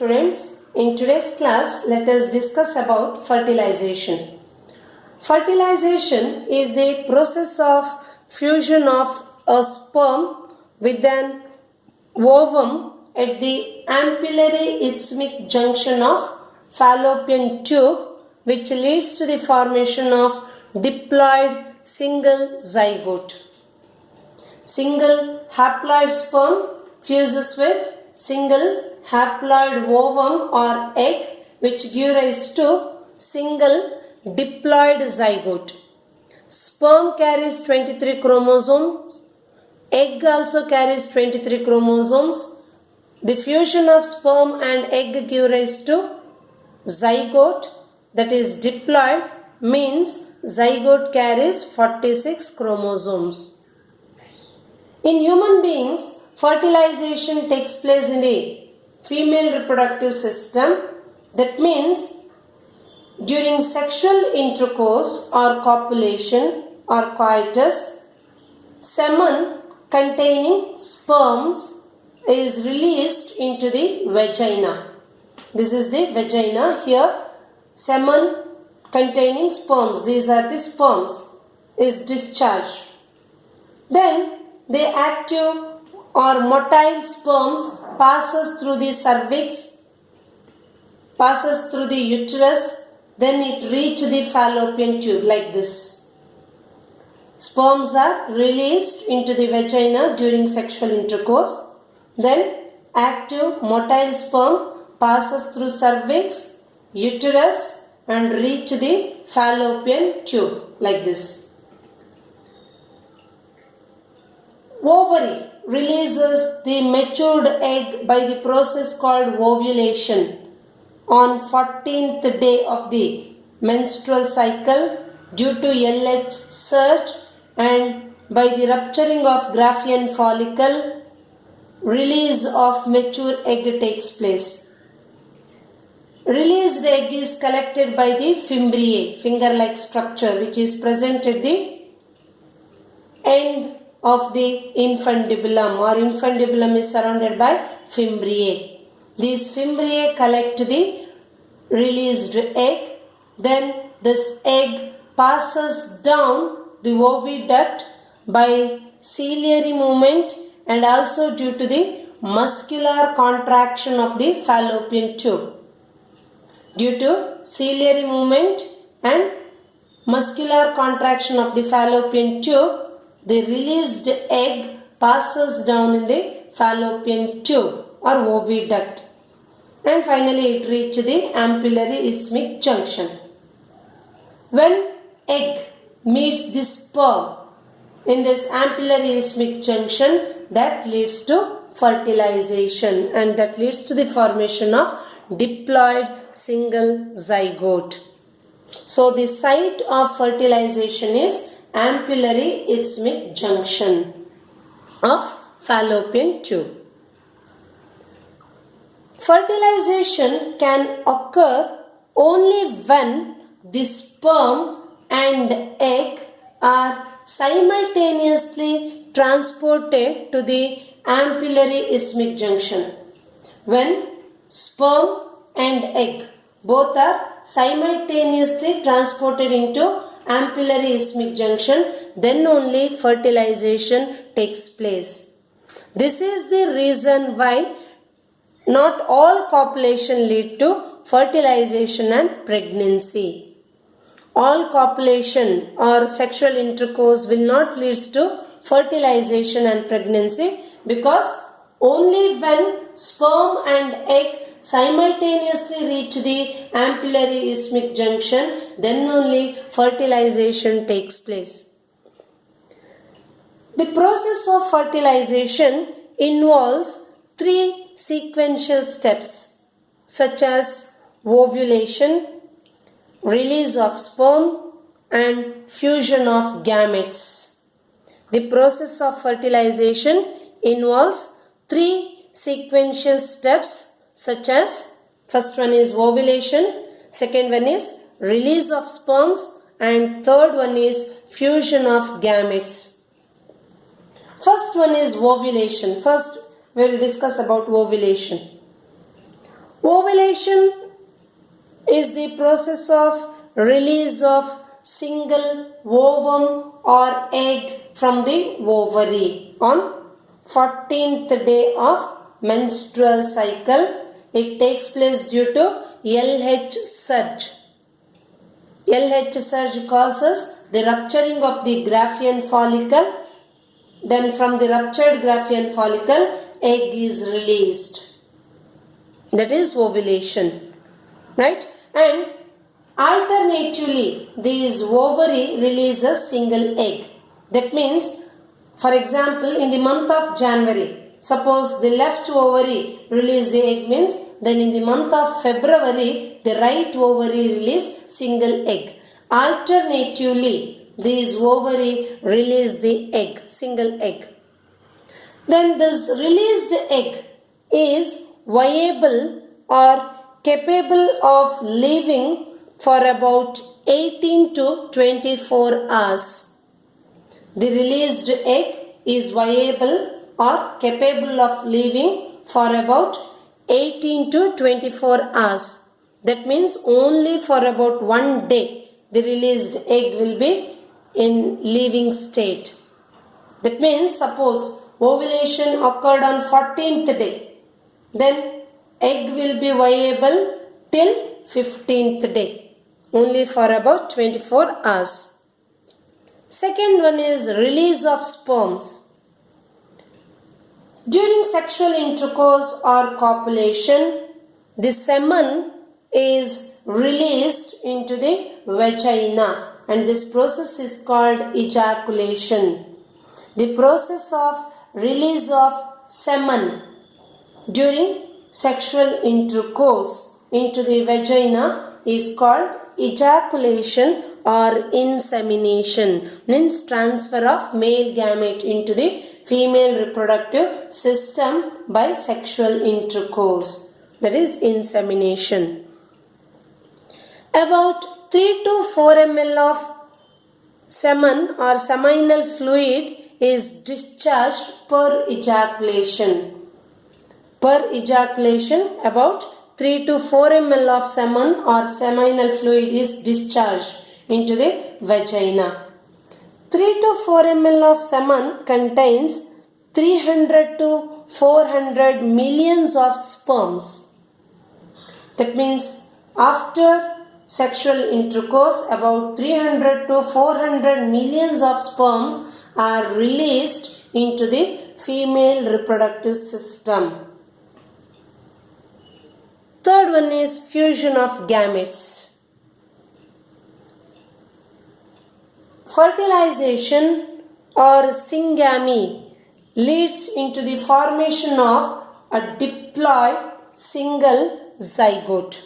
students, in today's class let us discuss about fertilization. Fertilization is the process of fusion of a sperm with an ovum at the ampullary isthmic junction of fallopian tube, which leads to the formation of diploid single zygote. Single haploid sperm fuses with single haploid ovum or egg, which give rise to single diploid zygote. Sperm carries 23 chromosomes. Egg also carries 23 chromosomes. The fusion of sperm and egg give rise to zygote, that is diploid, means zygote carries 46 chromosomes. In human beings, fertilization takes place in the female reproductive system. That means during sexual intercourse or copulation or coitus, semen containing sperms is released into the vagina. This is the vagina. Here, semen containing sperms, these are the sperms, is discharged. Then the active or motile sperms passes through the cervix, passes through the uterus, then it reaches the fallopian tube like this. Sperms are released into the vagina during sexual intercourse. Then active motile sperm passes through cervix, uterus and reach the fallopian tube like this. Ovary releases the matured egg by the process called ovulation on 14th day of the menstrual cycle due to LH surge, and by the rupturing of Graafian follicle, release of mature egg takes place. Released egg is collected by the fimbriae, finger-like structure, which is present at the end of the infundibulum, or infundibulum is surrounded by fimbriae. These fimbriae collect the released egg. Then this egg passes down the oviduct by ciliary movement and also due to the muscular contraction of the fallopian tube. Due to ciliary movement and muscular contraction of the fallopian tube, the released egg passes down in the fallopian tube or oviduct, and finally it reaches the ampullary isthmic junction. When egg meets the sperm in this ampullary isthmic junction, that leads to fertilization, and that leads to the formation of diploid single zygote. So the site of fertilization is ampullary isthmic junction of fallopian tube. Fertilization can occur only when the sperm and egg are simultaneously transported to the ampullary isthmic junction. When sperm and egg both are simultaneously transported into ampullary isthmic junction, then only fertilization takes place. This is the reason why not all copulation lead to fertilization and pregnancy. All copulation or sexual intercourse will not lead to fertilization and pregnancy, because only when sperm and egg simultaneously reach the ampullary isthmic junction, then only fertilization takes place. The process of fertilization involves 3 sequential steps, such as ovulation, release of sperm and fusion of gametes. The process of fertilization involves 3 sequential steps, such as first one is ovulation, second one is release of sperms, and third one is fusion of gametes. First one is ovulation. First we will discuss about ovulation. Ovulation is the process of release of single ovum or egg from the ovary on 14th day of menstrual cycle. It takes place due to LH surge. LH surge causes the rupturing of the Graafian follicle. Then from the ruptured Graafian follicle, egg is released. That is ovulation. Right? And alternatively, this ovary releases single egg. That means, for example, in the month of January, suppose the left ovary release the egg means, then in the month of February, the right ovary release single egg. Alternatively, this ovary release the egg, single egg. Then this released egg is viable or capable of living for about 18 to 24 hours. The released egg is viable or capable of living for about 18 to 24 hours. That means only for about 1 day the released egg will be in living state. That means suppose ovulation occurred on 14th day, then egg will be viable till 15th day, only for about 24 hours. Second one is release of sperms. During sexual intercourse or copulation, the semen is released into the vagina, and this process is called ejaculation. The process of release of semen during sexual intercourse into the vagina is called ejaculation or insemination, means transfer of male gamete into the female reproductive system by sexual intercourse. That is insemination. About 3 to 4 ml of semen or seminal fluid is discharged per ejaculation. Per ejaculation, about 3 to 4 ml of semen or seminal fluid is discharged into the vagina. 3 to 4 ml of semen contains 300 to 400 millions of sperms. That means after sexual intercourse, about 300 to 400 millions of sperms are released into the female reproductive system. Third one is fusion of gametes. Fertilization or syngamy leads into the formation of a diploid single zygote.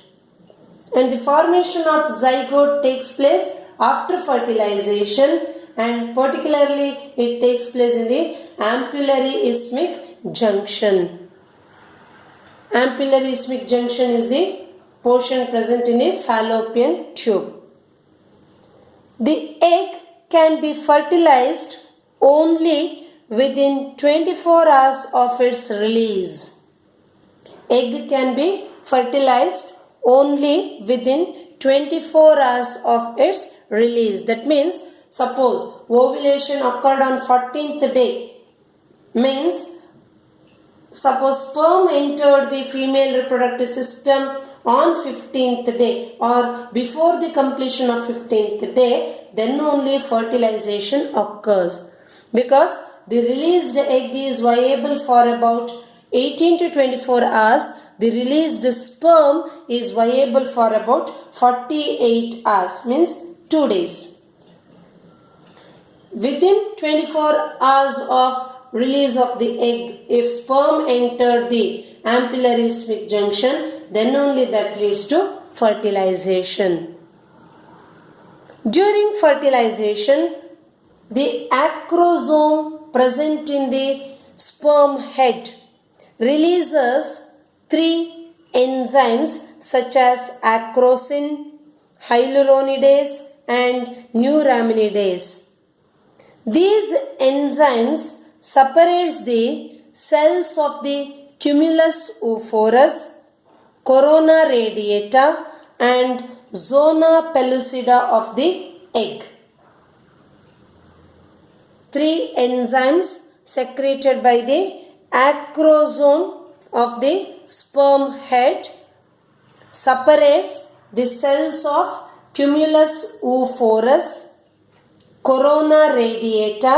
And the formation of zygote takes place after fertilization, and particularly it takes place in the ampullary isthmic junction. Ampullary isthmic junction is the portion present in a fallopian tube. The egg can be fertilized only within 24 hours of its release. Egg can be fertilized only within 24 hours of its release. That means suppose ovulation occurred on 14th day, means suppose sperm entered the female reproductive system on 15th day or before the completion of 15th day, then only fertilization occurs, because the released egg is viable for about 18 to 24 hours. The released sperm is viable for about 48 hours, means 2 days. Within 24 hours of release of the egg, if sperm entered the ampullary isthmic junction, then only that leads to fertilization. During fertilization, the acrosome present in the sperm head releases 3 enzymes such as acrosin, hyaluronidase and neuraminidase. These enzymes separates the cells of the cumulus oophorus corona radiata and zona pellucida of the egg. 3 enzymes secreted by the acrosome of the sperm head separates the cells of cumulus oophorus, corona radiata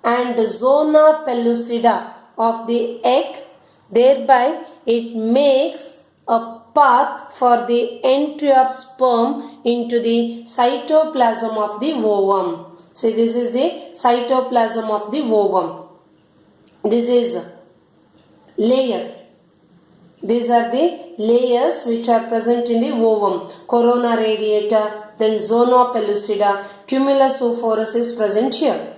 and zona pellucida of the egg. Thereby it makes a path for the entry of sperm into the cytoplasm of the ovum. See, this is the cytoplasm of the ovum. This is layer. These are the layers which are present in the ovum. Corona radiata, then zona pellucida, cumulus oophorus is present here.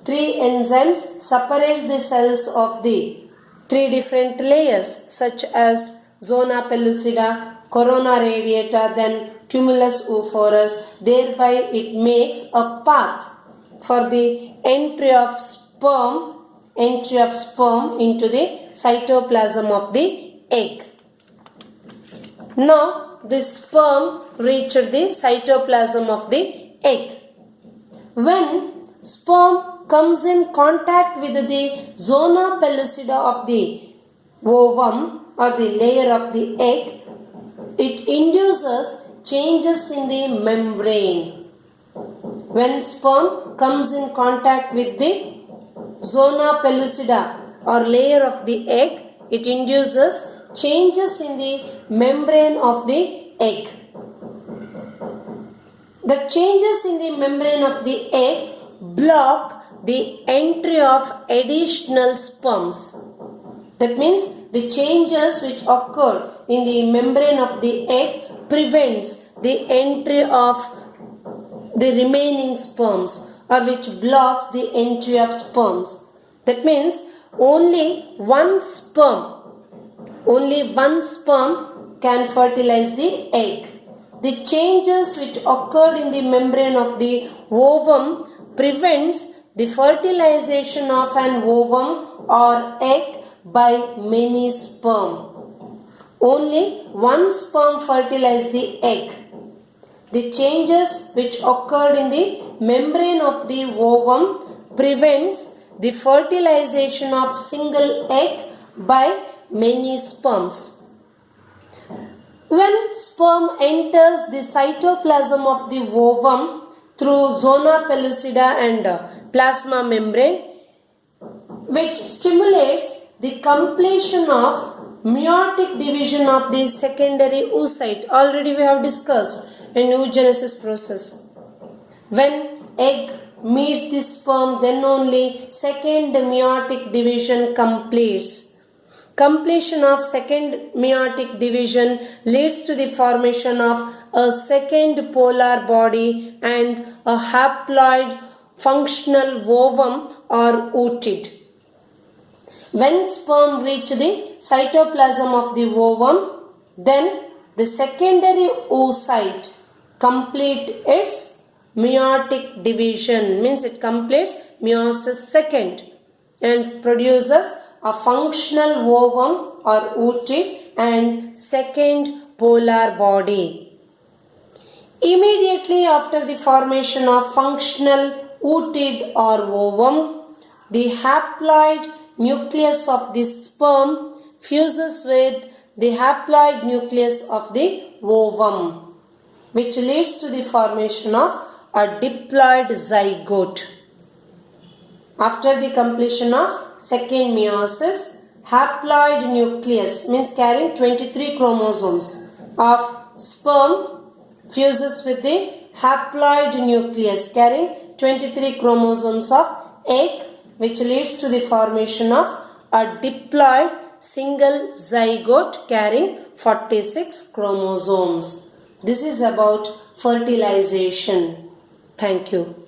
3 enzymes separate the cells of the 3 different layers such as zona pellucida, corona radiata, then cumulus oophorus. Thereby it makes a path for the entry of sperm into the cytoplasm of the egg. Now the sperm reached the cytoplasm of the egg. When sperm comes in contact with the zona pellucida of the ovum or the layer of the egg, it induces changes in the membrane. When sperm comes in contact with the zona pellucida or layer of the egg, it induces changes in the membrane of the egg. The changes in the membrane of the egg block the entry of additional sperms. That means the changes which occur in the membrane of the egg prevents the entry of the remaining sperms, or which blocks the entry of sperms. That means only one sperm can fertilize the egg. The changes which occurred in the membrane of the ovum prevents the fertilization of an ovum or egg by many sperm. Only one sperm fertilizes the egg. The changes which occurred in the membrane of the ovum prevents the fertilization of single egg by many sperms. When sperm enters the cytoplasm of the ovum through zona pellucida and plasma membrane, which stimulates the completion of meiotic division of the secondary oocyte. Already we have discussed in oogenesis process. When egg meets the sperm, then only second meiotic division completes. Completion of second meiotic division leads to the formation of a second polar body and a haploid functional ovum or ootid. When sperm reach the cytoplasm of the ovum, then the secondary oocyte complete its meiotic division, means it completes meiosis second and produces a functional ovum or ootid and second polar body. Immediately after the formation of functional ootid or ovum, the haploid nucleus of the sperm fuses with the haploid nucleus of the ovum, which leads to the formation of a diploid zygote. After the completion of second meiosis, haploid nucleus, means carrying 23 chromosomes, of sperm fuses with the haploid nucleus carrying 23 chromosomes of egg, which leads to the formation of a diploid single zygote carrying 46 chromosomes. This is about fertilization. Thank you.